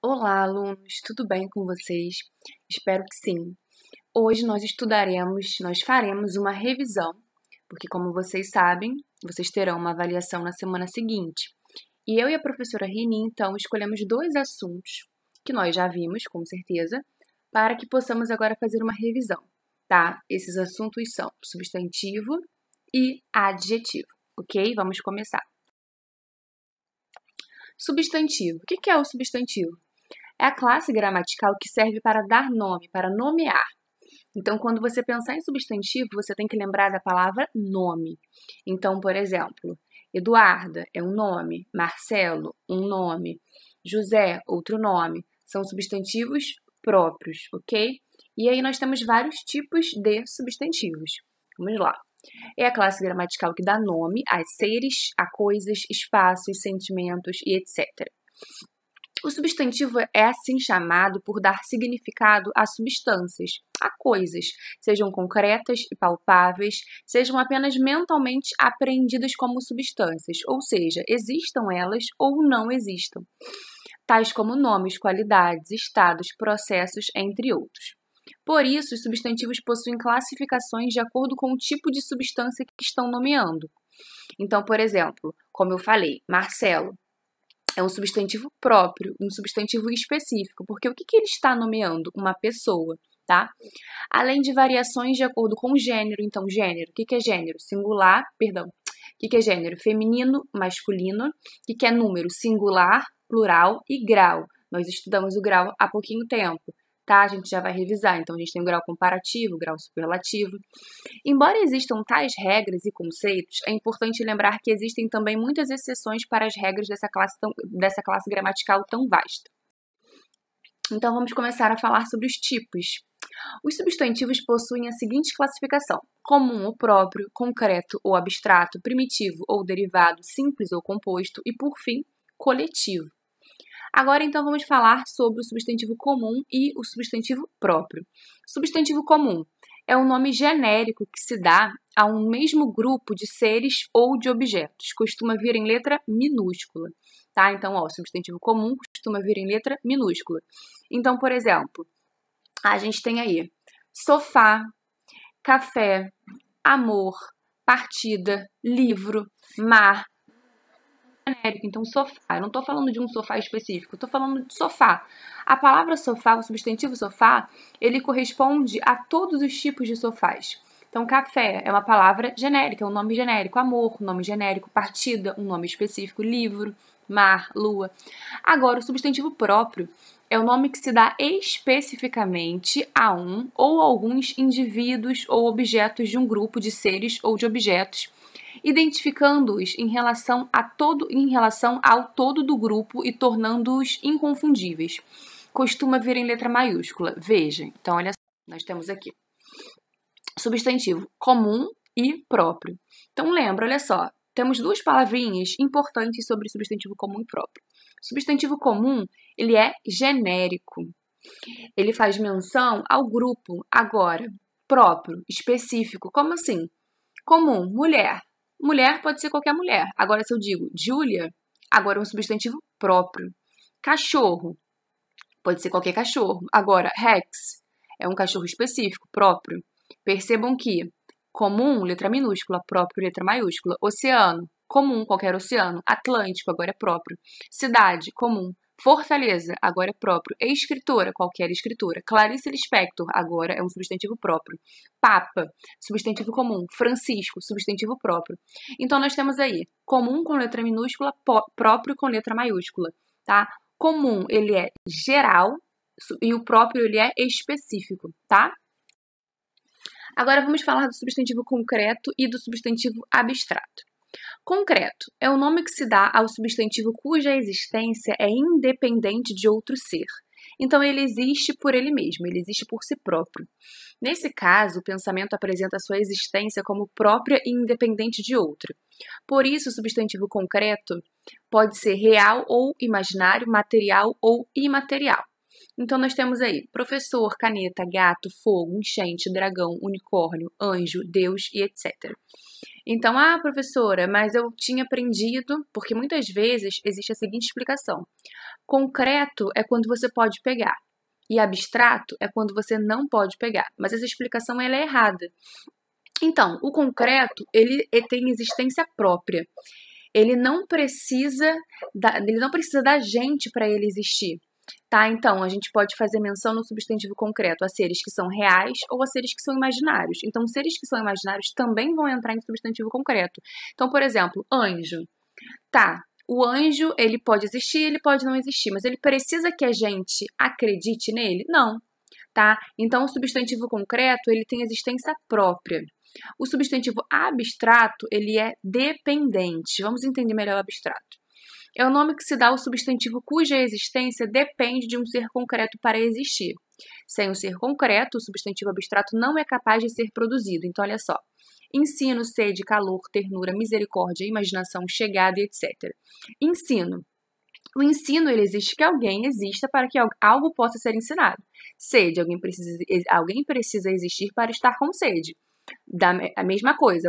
Olá, alunos, tudo bem com vocês? Espero que sim. Hoje nós faremos uma revisão, porque como vocês sabem, vocês terão uma avaliação na semana seguinte. E eu e a professora Rini, então, escolhemos dois assuntos que nós já vimos, com certeza, para que possamos agora fazer uma revisão, tá? Esses assuntos são substantivo e adjetivo, ok? Vamos começar. Substantivo. O que é o substantivo? É a classe gramatical que serve para dar nome, para nomear. Então, quando você pensar em substantivo, você tem que lembrar da palavra nome. Então, por exemplo, Eduarda é um nome, Marcelo, um nome, José, outro nome. São substantivos próprios, ok? E aí nós temos vários tipos de substantivos. Vamos lá. É a classe gramatical que dá nome a seres, a coisas, espaços, sentimentos e etc. O substantivo é assim chamado por dar significado a substâncias, a coisas, sejam concretas e palpáveis, sejam apenas mentalmente apreendidas como substâncias, ou seja, existam elas ou não existam, tais como nomes, qualidades, estados, processos, entre outros. Por isso, os substantivos possuem classificações de acordo com o tipo de substância que estão nomeando. Então, por exemplo, como eu falei, Marcelo é um substantivo próprio, um substantivo específico, porque o que ele está nomeando? Uma pessoa, tá? Além de variações de acordo com o gênero. Então, gênero, o que é gênero? Singular, perdão. O que é gênero? Feminino, masculino. O que é número? Singular, plural e grau. Nós estudamos o grau há pouquinho tempo, tá? A gente já vai revisar. Então, a gente tem o grau comparativo, o grau superlativo. Embora existam tais regras e conceitos, é importante lembrar que existem também muitas exceções para as regras dessa classe gramatical tão vasta. Então, vamos começar a falar sobre os tipos. Os substantivos possuem a seguinte classificação: comum ou próprio, concreto ou abstrato, primitivo ou derivado, simples ou composto e, por fim, coletivo. Agora, então, vamos falar sobre o substantivo comum e o substantivo próprio. Substantivo comum é um nome genérico que se dá a um mesmo grupo de seres ou de objetos. Costuma vir em letra minúscula, tá? Então, ó, substantivo comum costuma vir em letra minúscula. Então, por exemplo, a gente tem aí sofá, café, amor, partida, livro, mar. Genérico, então sofá. Eu não estou falando de um sofá específico, estou falando de sofá. A palavra sofá, o substantivo sofá, ele corresponde a todos os tipos de sofás. Então, café é uma palavra genérica, é um nome genérico. Amor, um nome genérico. Partida, um nome específico. Livro, mar, lua. Agora, o substantivo próprio é o nome que se dá especificamente a um ou alguns indivíduos ou objetos de um grupo de seres ou de objetos, identificando-os em relação ao todo do grupo e tornando-os inconfundíveis. Costuma vir em letra maiúscula. Veja, então olha só, nós temos aqui substantivo comum e próprio. Então lembra, olha só, temos duas palavrinhas importantes sobre substantivo comum e próprio. Substantivo comum, ele é genérico. Ele faz menção ao grupo. Agora, próprio, específico, como assim? Comum, mulher. Mulher pode ser qualquer mulher. Agora, se eu digo Júlia, agora é um substantivo próprio. Cachorro, pode ser qualquer cachorro. Agora, Rex é um cachorro específico, próprio. Percebam que comum, letra minúscula, próprio, letra maiúscula. Oceano, comum, qualquer oceano. Atlântico, agora é próprio. Cidade, comum. Fortaleza, agora é próprio. Escritora, qualquer escritora. Clarice Lispector, agora é um substantivo próprio. Papa, substantivo comum. Francisco, substantivo próprio. Então, nós temos aí comum com letra minúscula, próprio com letra maiúscula, tá? Comum, ele é geral e o próprio, ele é específico, tá? Agora, vamos falar do substantivo concreto e do substantivo abstrato. Concreto é o nome que se dá ao substantivo cuja existência é independente de outro ser. Então, ele existe por ele mesmo, ele existe por si próprio. Nesse caso, o pensamento apresenta sua existência como própria e independente de outra. Por isso, o substantivo concreto pode ser real ou imaginário, material ou imaterial. Então, nós temos aí professor, caneta, gato, fogo, enchente, dragão, unicórnio, anjo, Deus e etc. Então, professora, mas eu tinha aprendido, porque muitas vezes existe a seguinte explicação. Concreto é quando você pode pegar, e abstrato é quando você não pode pegar. Mas essa explicação ela é errada. Então, o concreto, ele tem existência própria. Ele não precisa da gente para ele existir. Tá? Então, a gente pode fazer menção no substantivo concreto a seres que são reais ou a seres que são imaginários. Então, seres que são imaginários também vão entrar em substantivo concreto. Então, por exemplo, anjo. Tá, o anjo, ele pode existir, ele pode não existir, mas ele precisa que a gente acredite nele? Não, tá? Então, o substantivo concreto, ele tem existência própria. O substantivo abstrato, ele é dependente. Vamos entender melhor o abstrato. É o nome que se dá ao substantivo cuja existência depende de um ser concreto para existir. Sem o ser concreto, o substantivo abstrato não é capaz de ser produzido. Então, olha só. Ensino, sede, calor, ternura, misericórdia, imaginação, chegada, etc. Ensino. O ensino, ele existe que alguém exista para que algo possa ser ensinado. Sede, alguém precisa existir para estar com sede. A mesma coisa,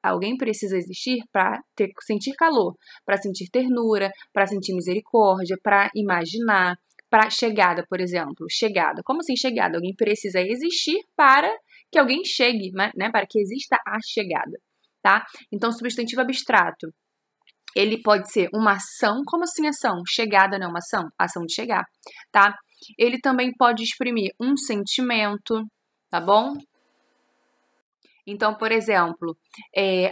alguém precisa existir para sentir calor, para sentir ternura, para sentir misericórdia, para imaginar, para chegada, por exemplo. Chegada. Como assim chegada? Alguém precisa existir para que alguém chegue, né? Para que exista a chegada, tá? Então, substantivo abstrato, ele pode ser uma ação. Como assim ação? Chegada não é uma ação? Ação de chegar, tá? Ele também pode exprimir um sentimento, tá bom? Então, por exemplo,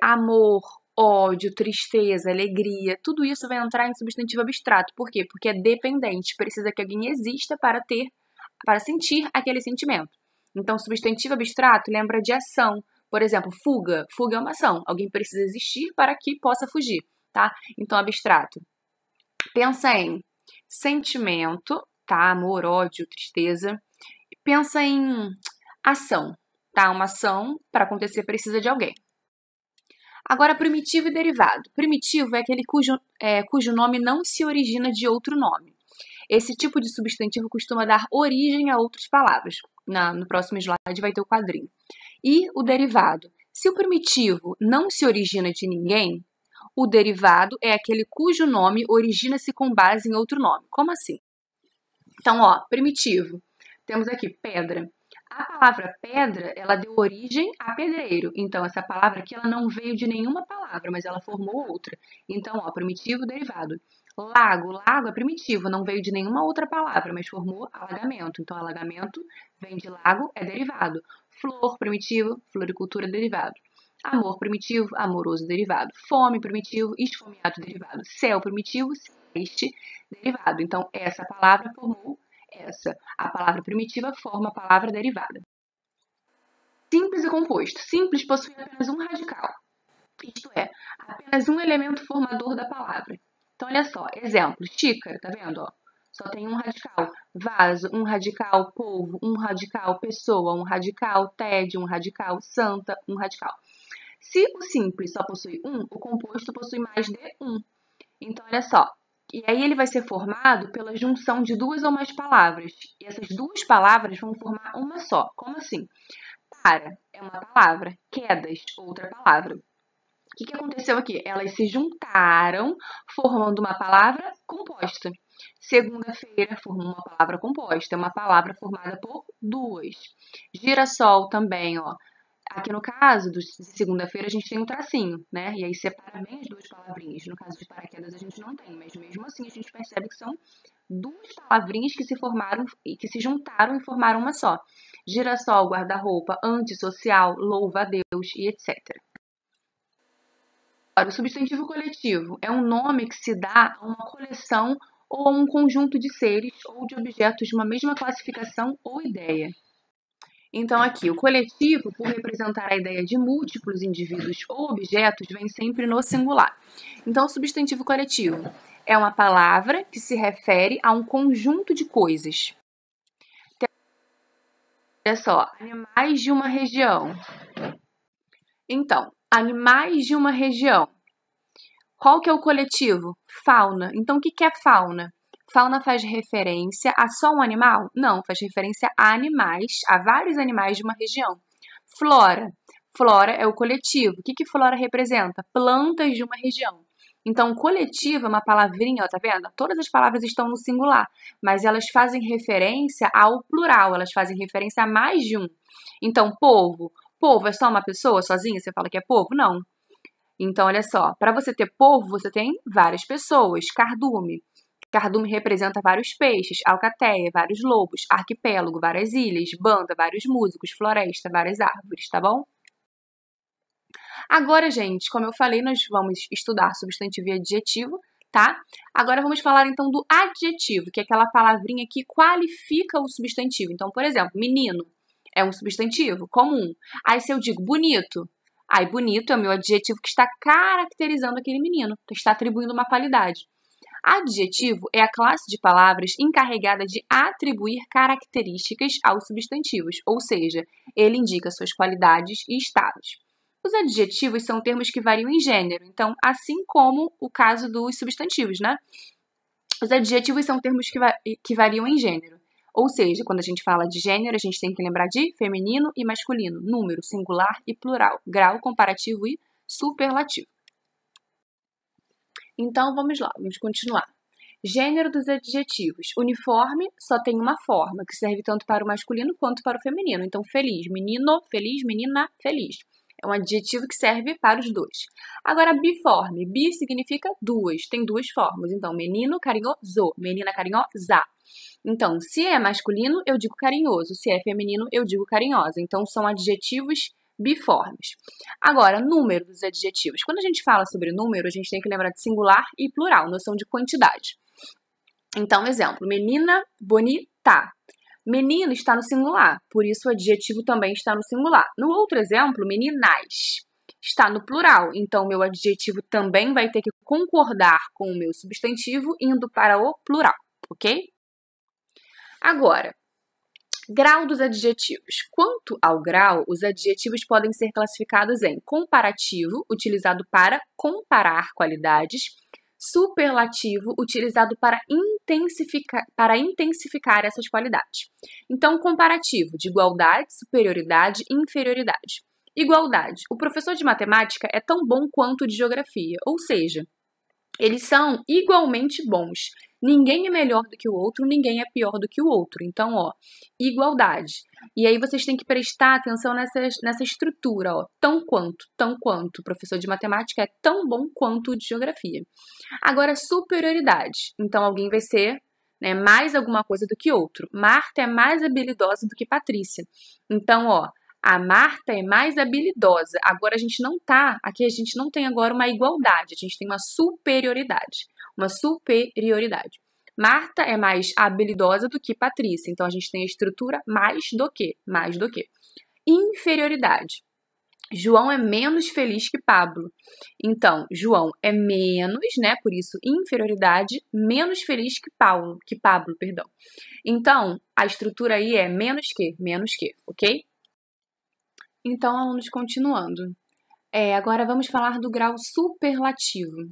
amor, ódio, tristeza, alegria, tudo isso vai entrar em substantivo abstrato. Por quê? Porque é dependente, precisa que alguém exista para sentir aquele sentimento. Então, substantivo abstrato lembra de ação. Por exemplo, fuga. Fuga é uma ação. Alguém precisa existir para que possa fugir, tá? Então, abstrato. Pensa em sentimento, tá? Amor, ódio, tristeza. Pensa em ação. Tá? Uma ação, para acontecer, precisa de alguém. Agora, primitivo e derivado. Primitivo é aquele cujo nome não se origina de outro nome. Esse tipo de substantivo costuma dar origem a outras palavras. No próximo slide vai ter o quadrinho. E o derivado. Se o primitivo não se origina de ninguém, o derivado é aquele cujo nome origina-se com base em outro nome. Como assim? Então, primitivo. Temos aqui pedra. A palavra pedra, ela deu origem a pedreiro. Então, essa palavra aqui, ela não veio de nenhuma palavra, mas ela formou outra. Então, primitivo, derivado. Lago. Lago é primitivo, não veio de nenhuma outra palavra, mas formou alagamento. Então, alagamento vem de lago, é derivado. Flor, primitivo, floricultura, derivado. Amor, primitivo, amoroso, derivado. Fome, primitivo, esfomeado, derivado. Céu, primitivo, celeste, derivado. Então, essa palavra formou a palavra primitiva forma a palavra derivada. Simples e composto. Simples possui apenas um radical, isto é, apenas um elemento formador da palavra. Então, olha só, exemplo, xícara, tá vendo? Só tem um radical. Vaso, um radical. Polvo, um radical. Pessoa, um radical. Tédio, um radical. Santa, um radical. Se o simples só possui um, o composto possui mais de um. Então, olha só. E aí ele vai ser formado pela junção de duas ou mais palavras. E essas duas palavras vão formar uma só. Como assim? Para é uma palavra, quedas, outra palavra. O que aconteceu aqui? Elas se juntaram, formando uma palavra composta. Segunda-feira formou uma palavra composta, é uma palavra formada por duas. Girassol também, Aqui no caso de segunda-feira a gente tem um tracinho, né? E aí separa bem as duas palavrinhas. No caso de paraquedas a gente não tem, mas mesmo assim a gente percebe que são duas palavrinhas que se formaram e que se juntaram e formaram uma só. Girassol, guarda-roupa, antissocial, louva a Deus e etc. Agora, o substantivo coletivo é um nome que se dá a uma coleção ou a um conjunto de seres ou de objetos de uma mesma classificação ou ideia. Então, aqui, o coletivo, por representar a ideia de múltiplos indivíduos ou objetos, vem sempre no singular. Então, o substantivo coletivo é uma palavra que se refere a um conjunto de coisas. Olha só, animais de uma região. Então, animais de uma região. Qual que é o coletivo? Fauna. Então, o que é fauna? Fauna faz referência a só um animal? Não, faz referência a animais, a vários animais de uma região. Flora. Flora é o coletivo. O que flora representa? Plantas de uma região. Então, coletivo é uma palavrinha, ó, tá vendo? Todas as palavras estão no singular, mas elas fazem referência ao plural, elas fazem referência a mais de um. Então, povo. Povo é só uma pessoa sozinha? Você fala que é povo? Não. Então, olha só, para você ter povo, você tem várias pessoas. Cardume. Cardume representa vários peixes, alcateia, vários lobos, arquipélago, várias ilhas, banda, vários músicos, floresta, várias árvores, tá bom? Agora, gente, como eu falei, nós vamos estudar substantivo e adjetivo, tá? Agora vamos falar então do adjetivo, que é aquela palavrinha que qualifica o substantivo. Então, por exemplo, menino é um substantivo comum. Aí se eu digo bonito, aí bonito é o meu adjetivo que está caracterizando aquele menino, que está atribuindo uma qualidade. Adjetivo é a classe de palavras encarregada de atribuir características aos substantivos, ou seja, ele indica suas qualidades e estados. Os adjetivos são termos que variam em gênero, então, assim como o caso dos substantivos, né? Os adjetivos são termos que variam em gênero, ou seja, quando a gente fala de gênero, a gente tem que lembrar de feminino e masculino, número, singular e plural, grau, comparativo e superlativo. Então, vamos lá, vamos continuar. Gênero dos adjetivos. Uniforme só tem uma forma, que serve tanto para o masculino quanto para o feminino. Então, feliz, menino, feliz, menina, feliz. É um adjetivo que serve para os dois. Agora, biforme. Bi significa duas, tem duas formas. Então, menino carinhoso, menina carinhosa. Então, se é masculino, eu digo carinhoso. Se é feminino, eu digo carinhosa. Então, são adjetivos biformes. Agora, número dos adjetivos. Quando a gente fala sobre número, a gente tem que lembrar de singular e plural, noção de quantidade. Então, exemplo, menina bonita. Menino está no singular, por isso o adjetivo também está no singular. No outro exemplo, meninas está no plural, então meu adjetivo também vai ter que concordar com o meu substantivo indo para o plural, ok? Agora, grau dos adjetivos. Quanto ao grau, os adjetivos podem ser classificados em comparativo, utilizado para comparar qualidades, superlativo, utilizado para intensificar essas qualidades. Então, comparativo, de igualdade, superioridade e inferioridade. Igualdade. O professor de matemática é tão bom quanto o de geografia, ou seja, eles são igualmente bons. Ninguém é melhor do que o outro, ninguém é pior do que o outro. Então, ó, igualdade. E aí vocês têm que prestar atenção nessa estrutura, ó. Tão quanto. O professor de matemática é tão bom quanto o de geografia. Agora, superioridade. Então, alguém vai ser, né, mais alguma coisa do que outro. Marta é mais habilidosa do que Patrícia. Então, ó, a Marta é mais habilidosa. Agora aqui a gente não tem agora uma igualdade, a gente tem uma superioridade. Marta é mais habilidosa do que Patrícia, então a gente tem a estrutura mais do que. Inferioridade. João é menos feliz que Pablo. Então, João é menos, né? Por isso, inferioridade, menos feliz que Pablo, perdão. Então, a estrutura aí é menos que, ok? Então, alunos, continuando. Agora vamos falar do grau superlativo.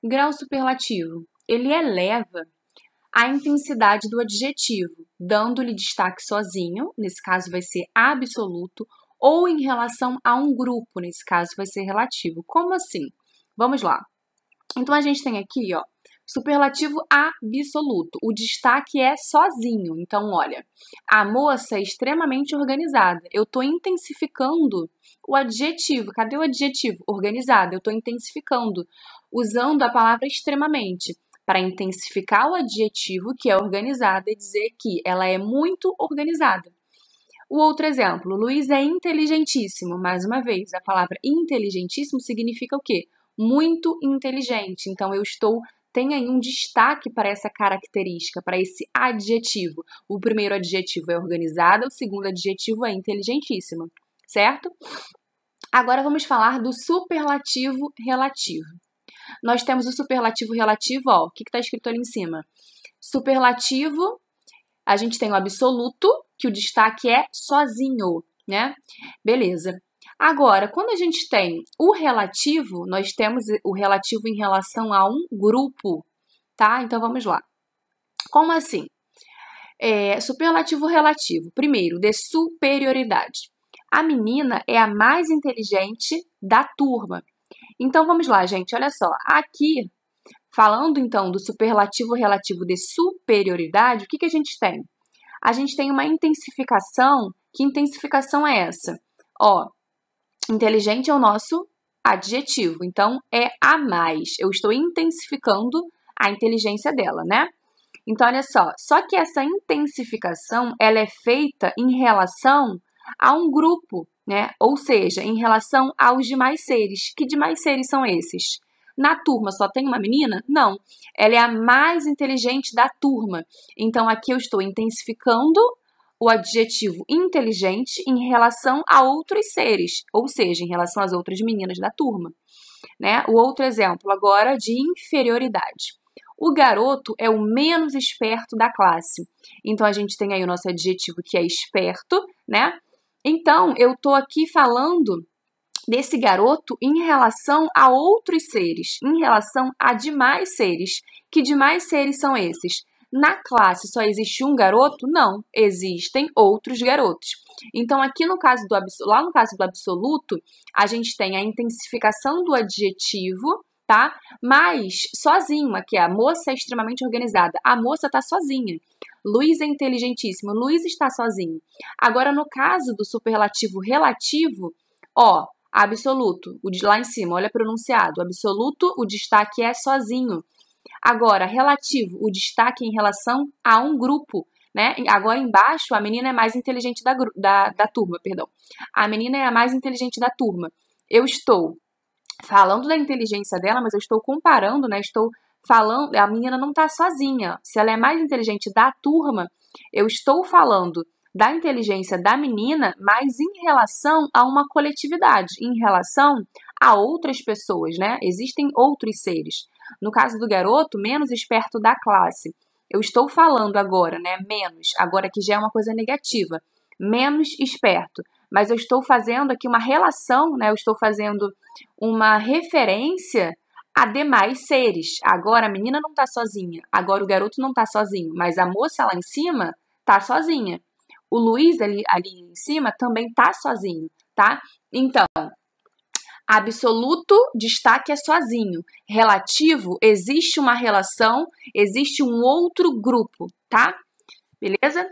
Grau superlativo, ele eleva a intensidade do adjetivo, dando-lhe destaque sozinho, nesse caso vai ser absoluto, ou em relação a um grupo, nesse caso vai ser relativo. Como assim? Vamos lá. Então, a gente tem aqui, ó, superlativo absoluto. O destaque é sozinho. Então, olha, a moça é extremamente organizada. Eu estou intensificando o adjetivo. Cadê o adjetivo? Organizada. Eu estou intensificando, usando a palavra extremamente para intensificar o adjetivo, que é organizada, e dizer que ela é muito organizada. O outro exemplo, Luiz é inteligentíssimo. Mais uma vez, a palavra inteligentíssimo significa o quê? Muito inteligente. Então, tem aí um destaque para essa característica, para esse adjetivo. O primeiro adjetivo é organizada, o segundo adjetivo é inteligentíssima, certo? Agora vamos falar do superlativo relativo. Nós temos o superlativo relativo, ó, o que está escrito ali em cima? Superlativo, a gente tem o absoluto, que o destaque é sozinho, né? Beleza. Agora, quando a gente tem o relativo, nós temos o relativo em relação a um grupo, tá? Então, vamos lá. Como assim? Superlativo relativo. Primeiro, de superioridade. A menina é a mais inteligente da turma. Então, vamos lá, gente. Olha só. Aqui, falando, então, do superlativo relativo de superioridade, o que a gente tem? A gente tem uma intensificação. Que intensificação é essa? Ó, inteligente é o nosso adjetivo. Então, é a mais. Eu estou intensificando a inteligência dela, né? Então, olha só que essa intensificação, ela é feita em relação a um grupo, né? Ou seja, em relação aos demais seres. Que demais seres são esses? Na turma só tem uma menina? Não. Ela é a mais inteligente da turma. Então, aqui eu estou intensificando o adjetivo inteligente em relação a outros seres, ou seja, em relação às outras meninas da turma, né? O outro exemplo agora de inferioridade. O garoto é o menos esperto da classe. Então, a gente tem aí o nosso adjetivo que é esperto, né? Então, eu tô aqui falando desse garoto em relação a outros seres, em relação a demais seres. Que demais seres são esses? Na classe só existe um garoto? Não, existem outros garotos. Então, aqui no caso lá no caso do absoluto, a gente tem a intensificação do adjetivo, tá? Mas sozinho, aqui a moça é extremamente organizada. A moça tá sozinha. Luiz é inteligentíssimo. Luiz está sozinho. Agora, no caso do superlativo relativo, ó, absoluto, o de lá em cima, olha pronunciado. Absoluto, o destaque é sozinho. Agora, relativo, o destaque em relação a um grupo, né? Agora embaixo, a menina é mais inteligente da turma, perdão. A menina é a mais inteligente da turma. Eu estou falando da inteligência dela, mas eu estou comparando, né? Estou falando, a menina não está sozinha. Se ela é mais inteligente da turma, eu estou falando da inteligência da menina, mas em relação a uma coletividade, em relação a outras pessoas, né? Existem outros seres. No caso do garoto, menos esperto da classe. Eu estou falando agora, né? Menos, agora que já é uma coisa negativa. Menos esperto. Mas eu estou fazendo aqui uma relação, né? Eu estou fazendo uma referência a demais seres. Agora a menina não está sozinha. Agora o garoto não está sozinho. Mas a moça lá em cima está sozinha. O Luiz ali em cima também tá sozinho, tá? Então, absoluto, destaque é sozinho. Relativo, existe uma relação, existe um outro grupo, tá? Beleza?